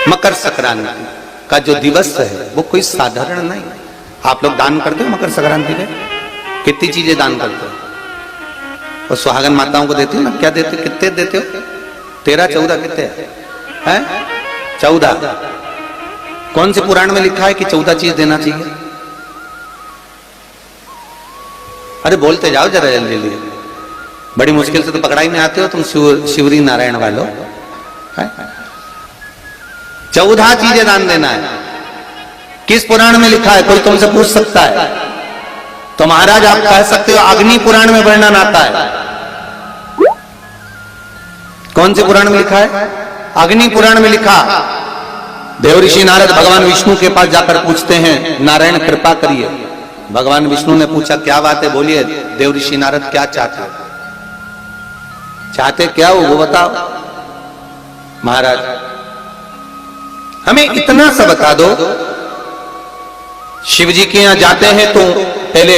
मकर संक्रांति का जो दिवस है वो कोई साधारण नहीं। आप लोग दान करते हो मकर संक्रांति में? कितनी चीजें दान करते हो? और सुहागन माताओं को देते हो ना? क्या देते हो? कितने देते हो? 13, 14 कितने हैं? 14। कौन से पुराण में लिखा है कि 14 चीज देना चाहिए? अरे बोलते जाओ जरा जल्दी जल्दी, बड़ी मुश्किल से तो पकड़ाई में आते हो तुम शिवरी नारायण वालों। 14 चीजें दान देना है। किस पुराण में लिखा है? कोई तुमसे पूछ सकता है तो महाराज आप कह सकते हो अग्नि पुराण में वर्णन आता है। कौन से पुराण में लिखा है? अग्नि पुराण में लिखा। देवऋषि नारद भगवान विष्णु के पास जाकर पूछते हैं, नारायण कृपा करिए। भगवान विष्णु ने पूछा क्या बात है, बोलिए देवऋषि नारद क्या चाहते हो? चाहते क्या हो वो बताओ। महाराज हमें इतना सा बता दो, शिव जी के यहां जाते हैं तो पहले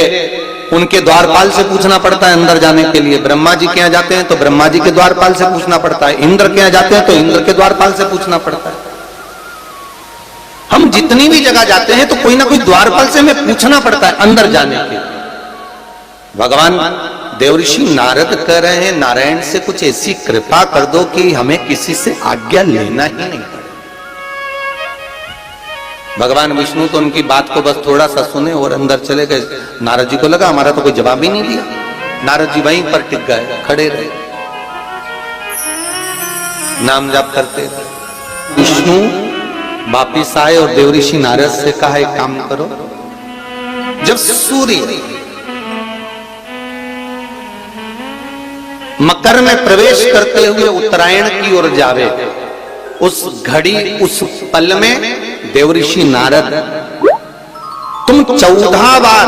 उनके द्वारपाल से पूछना पड़ता है अंदर जाने के लिए। ब्रह्मा जी के यहां जाते हैं तो ब्रह्मा जी के द्वारपाल से पूछना पड़ता है। इंद्र के यहां जाते हैं तो इंद्र के द्वारपाल से पूछना पड़ता है। हम जितनी भी जगह जाते हैं तो कोई ना कोई द्वारपाल से हमें पूछना पड़ता है अंदर जाने के लिए। भगवान देवऋषि नारद कह रहे हैं नारायण से कुछ ऐसी कृपा कर दो कि हमें किसी से आज्ञा लेना ही नहीं पड़े। भगवान विष्णु तो उनकी बात को बस थोड़ा सा सुने और अंदर चले गए। नारद जी को लगा हमारा तो कोई जवाब ही नहीं दिया। नारद जी वहीं पर टिक गए, खड़े रहे, नाम जाप करते। विष्णु वापिस आए और देवऋषि नारद से कहा एक काम करो, जब सूर्य मकर में प्रवेश करते हुए उत्तरायण की ओर जावे, उस घड़ी उस पल में देवऋषि नारद तुम 14 बार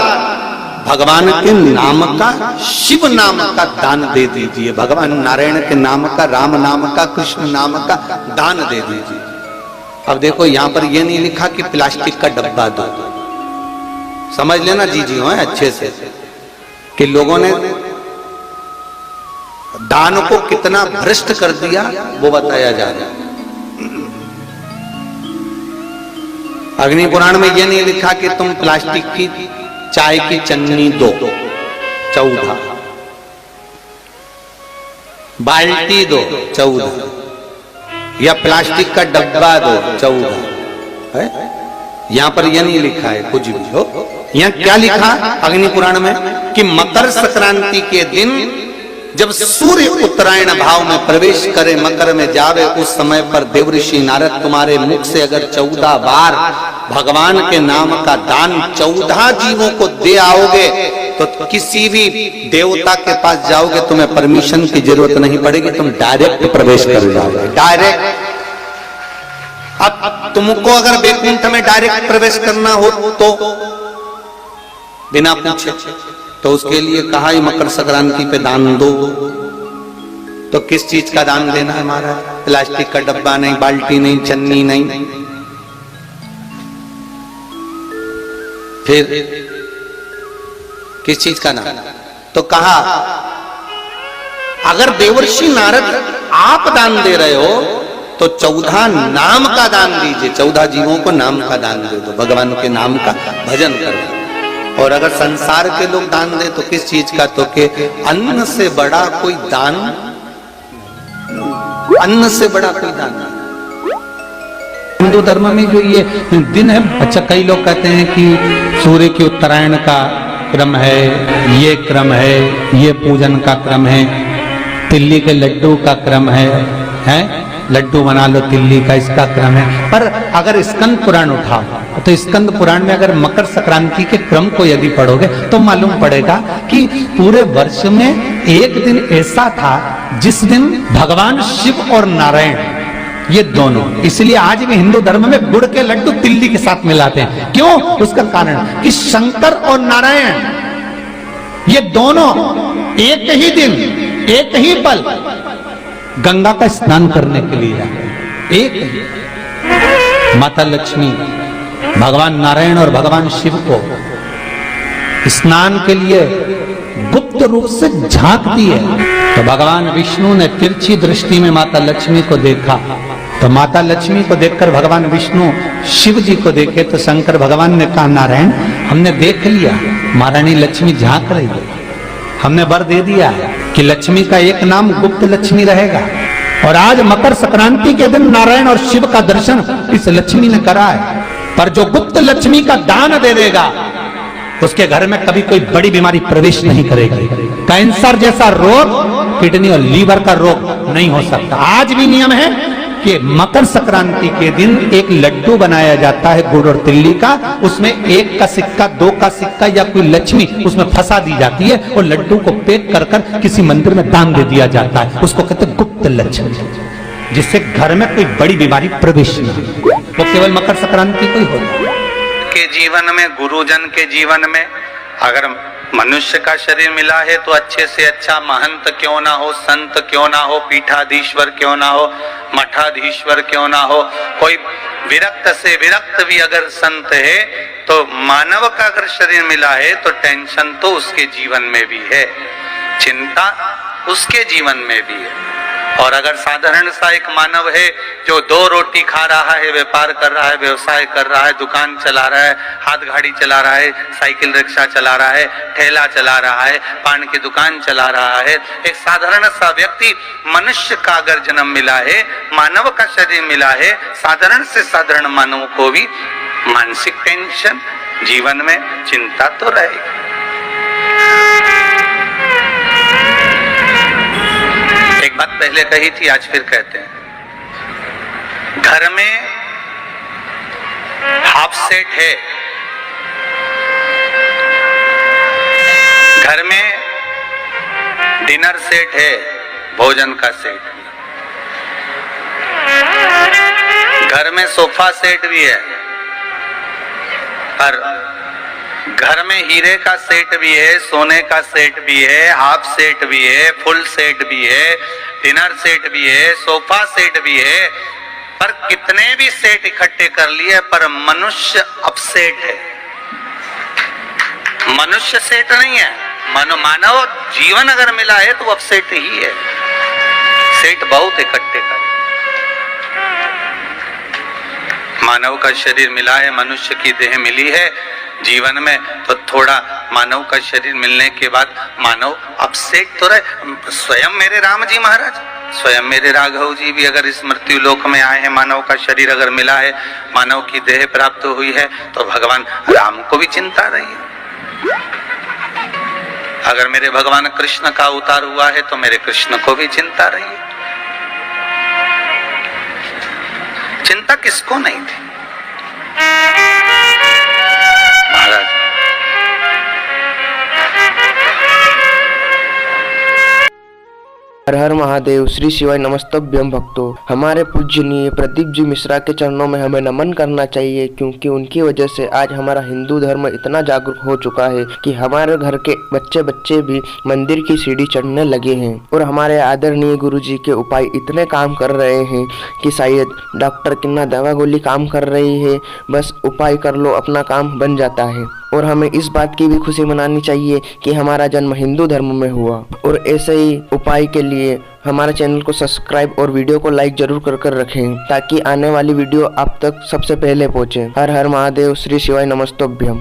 भगवान के नाम का, शिव नाम का दान दे दीजिए। भगवान नारायण के नाम का, राम नाम का, कृष्ण नाम का दान दे दीजिए। अब देखो यहां पर यह नहीं लिखा कि प्लास्टिक का डब्बा दो। समझ लेना जी हो अच्छे से कि लोगों ने दान को कितना भ्रष्ट कर दिया वो बताया जा रहा है। अग्नि पुराण में यह नहीं लिखा कि तुम प्लास्टिक की चाय की चन्नी दो 14, बाल्टी दो 14, या प्लास्टिक का डब्बा दो 14 है। यहां पर यह नहीं लिखा है कुछ भी हो। यहां क्या लिखा अग्नि पुराण में कि मकर संक्रांति के दिन जब सूर्य उत्तरायण भाव में प्रवेश करे, मकर में जावे, उस समय पर देवऋषि नारद तुम्हारे मुख से अगर 14 बार भगवान के नाम का दान 14 जीवों को दे आओगे तो किसी भी देवता के पास जाओगे तुम्हें परमिशन की जरूरत नहीं पड़ेगी, तुम डायरेक्ट प्रवेश कर जाओगे। डायरेक्ट। अब तुमको अगर वैकुंठ में डायरेक्ट प्रवेश करना हो तो बिना पूछे, तो उसके लिए कहा ही मकर संक्रांति पे दान दो। तो किस चीज का दान देना है हमारा? प्लास्टिक का डब्बा नहीं, बाल्टी नहीं, चन्नी नहीं। फिर किस चीज का नाम? तो कहा अगर देवर्षि नारद आप दान दे रहे हो तो 14 नाम का दान दीजिए। 14 जीवों को नाम का दान दे दो, भगवान के नाम का भजन करो। और अगर संसार के लोग दान दे तो किस चीज का? तो के अन्न से बड़ा कोई दान, अन्न से बड़ा कोई दान। हिंदू धर्म में जो ये दिन है, अच्छा कई लोग कहते हैं कि सूर्य की उत्तरायण का क्रम है, ये क्रम है, ये पूजन का क्रम है, तिल्ली के लड्डू का क्रम है, लड्डू बना लो तिल्ली का, इसका क्रम है। पर अगर स्कंद पुराण उठाओ तो स्कंद पुराण में अगर मकर संक्रांति के क्रम को यदि पढ़ोगे तो मालूम पड़ेगा कि पूरे वर्ष में एक दिन ऐसा था जिस दिन भगवान शिव और नारायण ये दोनों, इसलिए आज भी हिंदू धर्म में गुड़ के लड्डू तिल्ली के साथ मिलाते हैं। क्यों? उसका कारण कि शंकर और नारायण ये दोनों एक ही दिन, एक ही पल गंगा का स्नान करने के लिए जाए। एक माता लक्ष्मी भगवान नारायण और भगवान शिव को स्नान के लिए गुप्त रूप से झांकती है। तो भगवान विष्णु ने तिरछी दृष्टि में माता लक्ष्मी को देखा तो माता लक्ष्मी को देखकर भगवान विष्णु शिव जी को देखे तो शंकर भगवान ने कहा, नारायण हमने देख लिया महारानी लक्ष्मी झांक रही है, हमने वर दे दिया कि लक्ष्मी का एक नाम गुप्त लक्ष्मी रहेगा। और आज मकर संक्रांति के दिन नारायण और शिव का दर्शन इस लक्ष्मी ने करा है। पर जो गुप्त लक्ष्मी का दान दे देगा उसके घर में कभी कोई बड़ी बीमारी प्रवेश नहीं करेगी। कैंसर जैसा रोग, किडनी और लीवर का रोग नहीं हो सकता। आज भी नियम है कि मकर संक्रांति के दिन एक लड्डू बनाया जाता है गुड़ और तिल्ली का, उसमें 1 का सिक्का 2 का सिक्का या कोई लक्ष्मी उसमें फंसा दी जाती है और लड्डू को पैक कर कर किसी मंदिर में दान दे दिया जाता है। उसको कहते हैं गुप्त लक्ष्मी, जिससे घर में कोई बड़ी बीमारी प्रवेश नहीं, वो केवल मकर संक्रांति को ही होता है। के जीवन में, गुरुजन के जीवन में अगर मनुष्य का शरीर मिला है तो अच्छे से अच्छा महंत क्यों ना हो, संत क्यों ना हो, पीठाधीश्वर क्यों ना हो, मठाधीश्वर क्यों ना हो, कोई विरक्त से विरक्त भी अगर संत है तो मानव का अगर शरीर मिला है तो टेंशन तो उसके जीवन में भी है, चिंता उसके जीवन में भी है। और अगर साधारण सा एक मानव है जो 2 रोटी खा रहा है, व्यापार कर रहा है, व्यवसाय कर रहा है, दुकान चला रहा है, हाथ गाड़ी चला रहा है, साइकिल रिक्शा चला रहा है, ठेला चला रहा है, पान की दुकान चला रहा है, एक साधारण सा व्यक्ति, मनुष्य का अगर जन्म मिला है, मानव का शरीर मिला है, साधारण से साधारण मानव को भी मानसिक टेंशन, जीवन में चिंता तो रहेगी। एक बात पहले कही थी, आज फिर कहते हैं। घर में हाफ सेट है, घर में डिनर सेट है, भोजन का सेट, घर में सोफा सेट भी है, और घर में हीरे का सेट भी है, सोने का सेट भी है, हाफ सेट भी है, फुल सेट भी है, डिनर सेट भी है, सोफा सेट भी है। पर कितने भी सेट इकट्ठे कर लिए पर मनुष्य अपसेट है, मनुष्य सेट नहीं है। मानव जीवन अगर मिला है तो अपसेट ही है, सेट बहुत इकट्ठे कर। मानव का शरीर मिला है, मनुष्य की देह मिली है जीवन में, तो थोड़ा मानव का शरीर मिलने के बाद मानव अपसेट तो रहे। स्वयं मेरे राम जी महाराज, स्वयं मेरे राघव जी भी अगर इस मृत्यु लोक में आए हैं, मानव का शरीर अगर मिला है, मानव की देह प्राप्त हुई है, तो भगवान राम को भी चिंता रही है। अगर मेरे भगवान कृष्ण का अवतार हुआ है तो मेरे कृष्ण को भी चिंता रही है। चिंता किसको नहीं थी महाराज। हर हर महादेव, श्री शिवाय नमस्तभ्यम भक्तों। हमारे पूजनीय प्रदीप जी मिश्रा के चरणों में हमें नमन करना चाहिए, क्योंकि उनकी वजह से आज हमारा हिंदू धर्म इतना जागरूक हो चुका है कि हमारे घर के बच्चे बच्चे भी मंदिर की सीढ़ी चढ़ने लगे हैं। और हमारे आदरणीय गुरु जी के उपाय इतने काम कर रहे हैं कि शायद डॉक्टर की ना दवा गोली काम कर रही है, बस उपाय कर लो अपना काम बन जाता है। और हमें इस बात की भी खुशी मनानी चाहिए कि हमारा जन्म हिंदू धर्म में हुआ। और ऐसे ही उपाय के लिए हमारे चैनल को सब्सक्राइब और वीडियो को लाइक जरूर कर रखें, ताकि आने वाली वीडियो आप तक सबसे पहले पहुंचे। हर हर महादेव, श्री शिवाय नमस्तभ्यम।